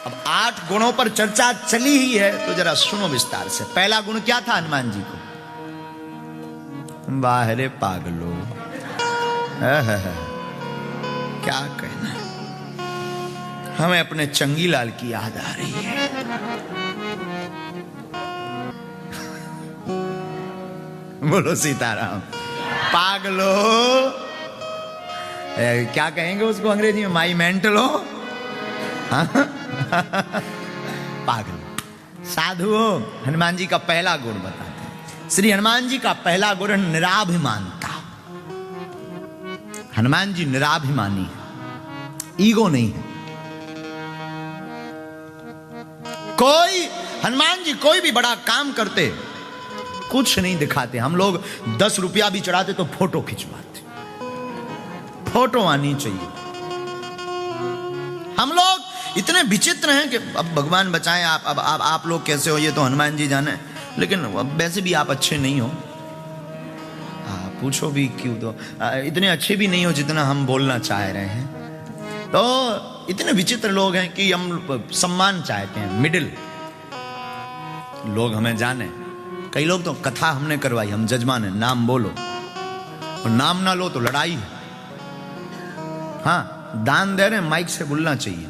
अब 8 गुणों पर चर्चा चली ही है तो जरा सुनो विस्तार से। पहला गुण क्या था हनुमान जी को? बाहरे पागलो, क्या कहना, हमें अपने चंगीलाल की याद आ रही है। बोलो सीताराम। पागलो, क्या कहेंगे उसको अंग्रेजी में? माई मेंटलो, पागल। साधुओं, हनुमान जी का पहला गुण बताते हैं। श्री हनुमान जी का पहला गुण निराभिमानता। हनुमान जी निराभिमानी है, ईगो नहीं है। हनुमान जी कोई भी बड़ा काम करते कुछ नहीं दिखाते। हम लोग 10 रुपया भी चढ़ाते तो फोटो खिंचवाते, फोटो आनी चाहिए। हम लोग इतने विचित्र हैं कि अब भगवान बचाएं, आप लोग कैसे हो ये तो हनुमान जी जाने, लेकिन वैसे भी आप अच्छे नहीं हो। पूछो भी क्यों, तो इतने अच्छे भी नहीं हो जितना हम बोलना चाह रहे हैं। तो इतने विचित्र लोग हैं कि हम सम्मान चाहते हैं, मिडिल लोग हमें जाने। कई लोग तो कथा हमने करवाई, हम जजमान है, नाम बोलो, और नाम ना लो तो लड़ाई है। हाँ, दान दे रहे हैं, माइक से बोलना चाहिए,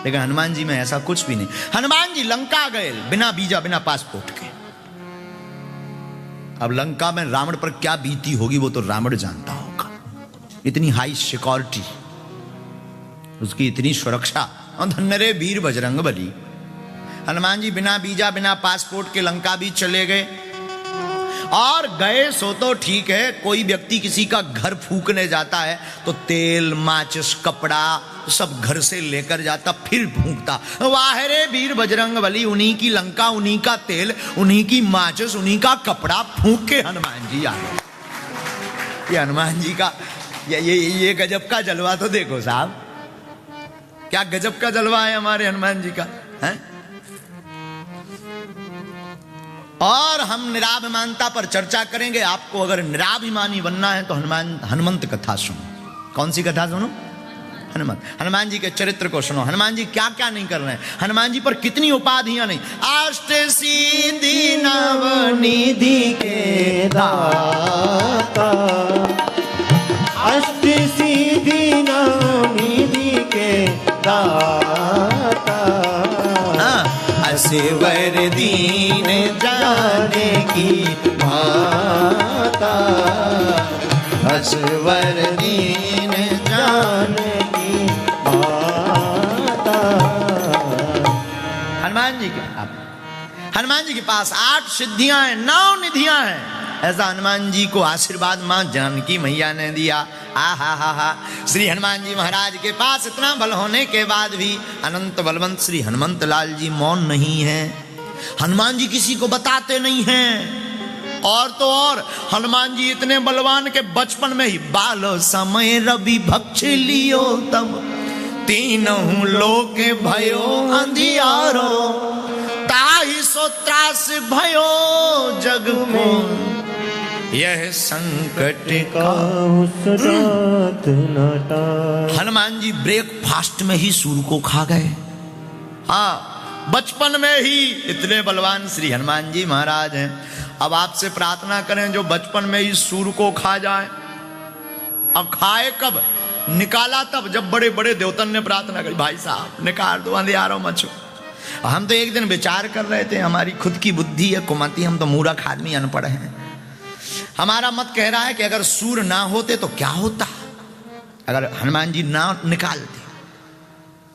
लेकिन हनुमान जी में ऐसा कुछ भी नहीं। हनुमान जी लंका गए बिना वीजा, बिना पासपोर्ट के। अब लंका में रावण पर क्या बीती होगी वो तो रावण जानता होगा। इतनी हाई सिक्योरिटी, उसकी इतनी सुरक्षा, और धन्य रे वीर बजरंग बली। हनुमान जी बिना वीजा, बिना पासपोर्ट के लंका भी चले गए। और गए सो तो ठीक है, कोई व्यक्ति किसी का घर फूकने जाता है तो तेल, माचिस, कपड़ा सब घर से लेकर जाता, फिर फूंकता। वाह रे वीर बजरंग बली, उन्हीं की लंका, उन्हीं का तेल, उन्हीं की माचिस, उन्हीं का कपड़ा फूंक के हनुमान जी आ गए। ये हनुमान जी का ये गजब का जलवा तो देखो साहब, क्या गजब का जलवा है हमारे हनुमान जी का है? और हम निराभिमानता पर चर्चा करेंगे। आपको अगर निराभिमानी बनना है तो हनुमंत कथा सुनो। कौन सी कथा सुनो? हनुमान जी के चरित्र को सुनो। हनुमान जी क्या क्या नहीं कर रहे हैं, हनुमान जी पर कितनी उपाधियां नहीं। अष्ट सिद्धि नवनिधि के दाता, अष्ट सिद्धि नवनिधि के दाता, असवर दीन जाने की माता, असवर दीन जाने की माता। हनुमान जी के पास 8 सिद्धियां हैं, 9 निधियां हैं। ऐसा हनुमान जी को आशीर्वाद मां जानकी मैया ने दिया। हा। श्री हनुमान जी महाराज के पास इतना बल होने के बाद भी अनंत बलवंत श्री हनुमंत लाल जी मौन नहीं है। हनुमान जी किसी को बताते नहीं हैं। और तो और हनुमान जी इतने बलवान के बचपन में ही बाल समय रवि भक्ष लियो तब, तीनों लोक भयो अंधियारो, ताहि सो त्रास भयो जग को, यह संकट का हनुमान जी ब्रेकफास्ट में ही सूर को खा गए। हाँ, बचपन में ही इतने बलवान श्री हनुमान जी महाराज हैं। अब आपसे प्रार्थना करें जो बचपन में ही सूर को खा जाए। अब खाए कब? निकाला तब जब बड़े बड़े देवतन ने प्रार्थना करी, भाई साहब निकाल दो, अंधियारो मचो। हम तो एक दिन विचार कर रहे थे, हमारी खुद की बुद्धि है कुमती, हम तो मूर्ख आदमी अनपढ़ हैं। हमारा मत कह रहा है कि अगर सूर ना होते तो क्या होता। अगर हनुमान जी ना निकालते,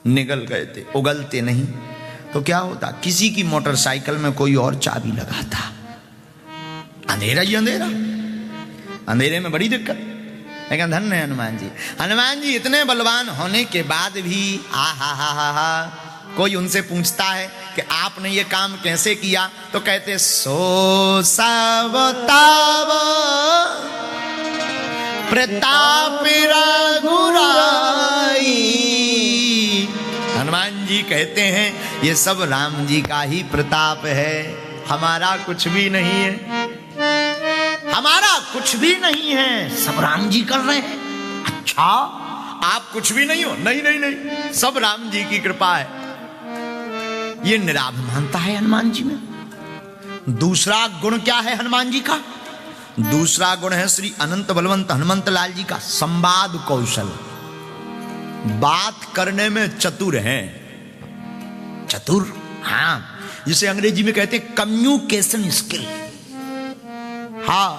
निगल गए थे, उगलते नहीं तो क्या होता? किसी की मोटरसाइकिल में कोई और चाबी लगाता, अंधेरा ही अंधेरा, अंधेरे में बड़ी दिक्कत। लेकिन धन्य हनुमान जी। हनुमान जी इतने बलवान होने के बाद भी हा कोई उनसे पूछता है कि आपने ये काम कैसे किया, तो कहते सो सावताव प्रताप रघुराई। हनुमान जी कहते हैं ये सब राम जी का ही प्रताप है, हमारा कुछ भी नहीं है, हमारा कुछ भी नहीं है, सब राम जी कर रहे हैं। अच्छा, आप कुछ भी नहीं हो? नहीं, सब राम जी की कृपा है। ये निराभिमानता है हनुमान जी में। दूसरा गुण क्या है हनुमान जी का? दूसरा गुण है श्री अनंत बलवंत हनुमंत लाल जी का संवाद कौशल। बात करने में चतुर हैं, चतुर, हाँ, जिसे अंग्रेजी में कहते हैं कम्युनिकेशन स्किल। हाँ,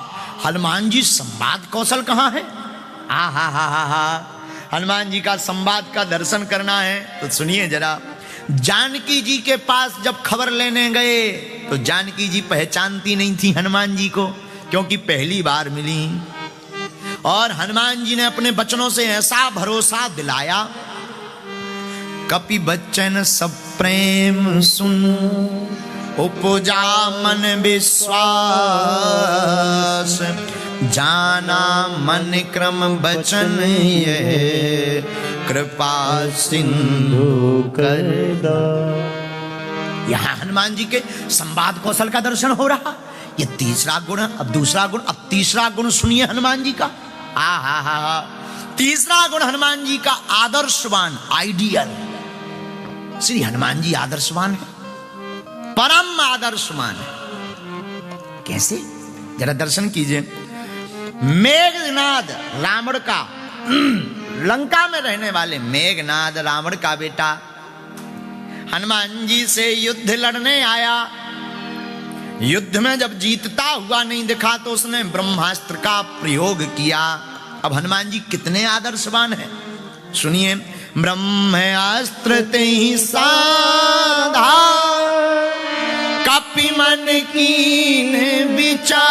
हनुमान जी संवाद कौशल कहां है? हा हा हा हा हा, हनुमान जी का संवाद का दर्शन करना है तो सुनिए जरा। जानकी जी के पास जब खबर लेने गए तो जानकी जी पहचानती नहीं थी हनुमान जी को, क्योंकि पहली बार मिली। और हनुमान जी ने अपने बचनों से ऐसा भरोसा दिलाया, कपि बच्चन सब प्रेम सुन, उपजा मन विश्वास, जाना मन क्रम बचन ये, कृपा सिंधु कर दो। यहां हनुमान जी के संवाद कौशल का दर्शन हो रहा। ये तीसरा गुण, अब दूसरा गुण, अब तीसरा गुण सुनिए हनुमान जी का। हा हा हा हा, तीसरा गुण हनुमान जी का आदर्शवान, आइडियल। श्री हनुमान जी आदर्शवान है, परम आदर्शवान है। कैसे? जरा दर्शन कीजिए। मेघनाद रावण का, लंका में रहने वाले मेघनाद रावण का बेटा, हनुमान जी से युद्ध लड़ने आया। युद्ध में जब जीतता हुआ नहीं दिखा तो उसने ब्रह्मास्त्र का प्रयोग किया। अब हनुमान जी कितने आदर्शवान हैं, सुनिए। ब्रह्मास्त्र ते ही साधा, कपि मन कीन विचार,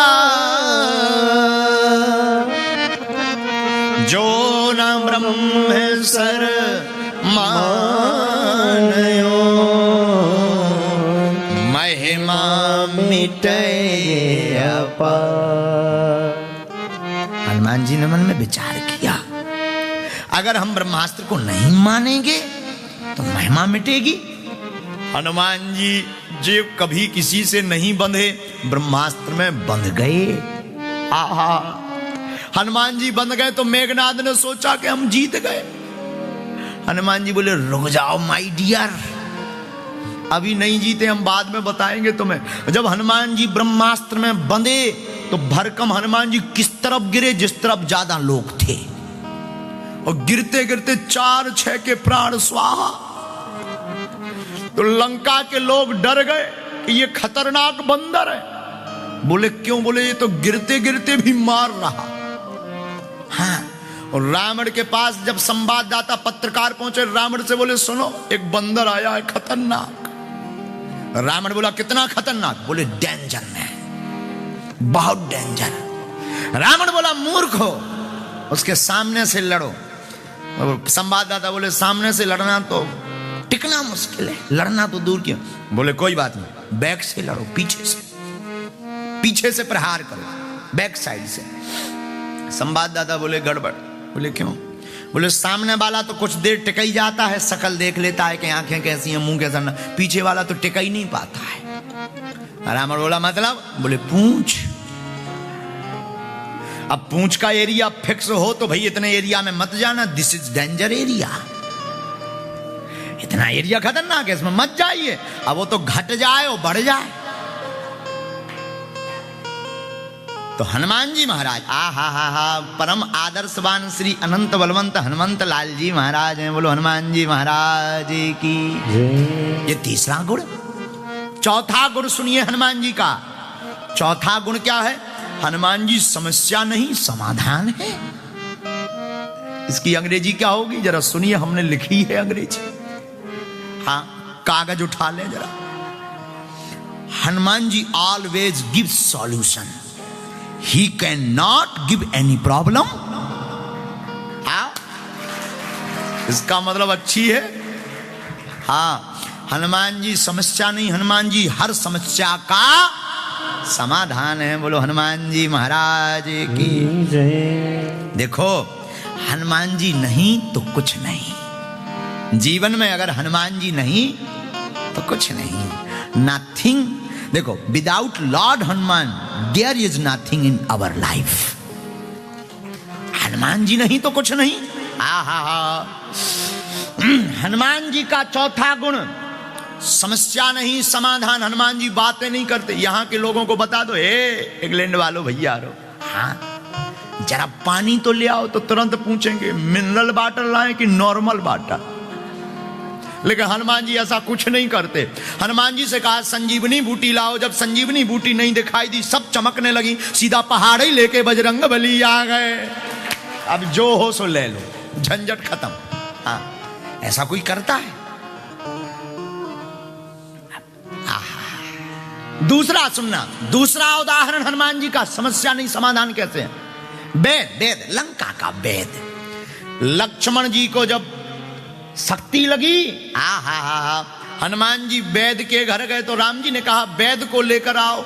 जो न ब्रह्म सर मानयो, महिमा मिटे अपार। हनुमान जी ने मन में विचार किया, अगर हम ब्रह्मास्त्र को नहीं मानेंगे तो महिमा मिटेगी। हनुमान जी जो कभी किसी से नहीं बंधे, ब्रह्मास्त्र में बंध गए। आहा, हनुमान जी बंध गए तो मेघनाद ने सोचा कि हम जीत गए। हनुमान जी बोले, रुक जाओ माय डियर, अभी नहीं जीते, हम बाद में बताएंगे तुम्हें। जब हनुमान जी ब्रह्मास्त्र में बंधे तो भरकम हनुमान जी किस तरफ गिरे, जिस तरफ ज्यादा लोग थे, और गिरते गिरते 4-6 के प्राण स्वाहा। तो लंका के लोग डर गए कि ये खतरनाक बंदर है। बोले क्यों? बोले ये तो गिरते गिरते भी मार रहा। हाँ, और रावण के पास जब संवाददाता पत्रकार पहुंचे, रावण से बोले सुनो, एक बंदर आया है खतरनाक। रावण बोला कितना खतरनाक? बोले डेंजर में, बहुत डेंजर। रावण बोला मूर्ख हो, उसके सामने से लड़ो। संवाददाता बोले सामने से लड़ना तो टिकना मुश्किल है, लड़ना तो दूर क्यों। बोले कोई बात नहीं, बैक से लड़ो, पीछे से प्रहार करो, बैक साइड से। संवाददाता बोले गड़बड़। बोले क्यों? बोले सामने वाला तो कुछ देर टिक ही जाता है, शकल देख लेता है कि आंखें कैसी हैं, मुंह कैसा, पीछे वाला तो टिक ही नहीं पाता है। रावण बोला मतलब? बोले पूंछ। अब पूंछ का एरिया फिक्स हो तो भाई इतने एरिया में मत जाना, दिस इज डेंजर एरिया, इतना एरिया खतरनाक है, इसमें मत जाइए। अब वो तो घट जाए और बढ़ जाए। तो हनुमान जी महाराज, आ हा हा हा, परम आदर्शवान श्री अनंत बलवंत हनुमंत लाल जी महाराज हैं। बोलो हनुमान जी महाराज की। ये तीसरा गुण। चौथा गुण सुनिए हनुमान जी का। चौथा गुण क्या है? हनुमान जी समस्या नहीं समाधान है। इसकी अंग्रेजी क्या होगी जरा सुनिए, हमने लिखी है अंग्रेजी। हाँ, कागज उठा ले जरा। Hanuman ji always give solution, he can not give any problem. इसका मतलब अच्छी है। हाँ, हनुमान जी समस्या नहीं, हनुमान जी हर समस्या का समाधान है। बोलो हनुमान जी महाराज की जय। देखो, हनुमान जी नहीं तो कुछ नहीं। जीवन में अगर हनुमान जी नहीं तो कुछ नहीं, नथिंग। देखो, without lord Hanuman there is nothing in our life. Hanuman ji नहीं तो कुछ नहीं। हनुमान जी का चौथा गुण समस्या नहीं समाधान। हनुमान जी बातें नहीं करते। यहां के लोगों को बता दो, हे इंग्लैंड वालों भैया आ रहो, हाँ जरा पानी तो ले आओ, तो तुरंत पूछेंगे मिनरल वाटर लाए कि नॉर्मल वाटर। लेकिन हनुमान जी ऐसा कुछ नहीं करते। हनुमान जी से कहा संजीवनी बूटी लाओ, जब संजीवनी बूटी नहीं दिखाई दी, सब चमकने लगी, सीधा पहाड़ ही लेके बजरंग बली आ गए। अब जो हो सो ले लो, झंझट खत्म। हाँ ऐसा कोई करता है? दूसरा सुनना, दूसरा उदाहरण हनुमान जी का, समस्या नहीं समाधान कैसे है। वेद, वेद लंका का वेद। लक्ष्मण जी को जब शक्ति लगी, हनुमान जी वैद के घर गए तो राम जी ने कहा वैद को लेकर आओ।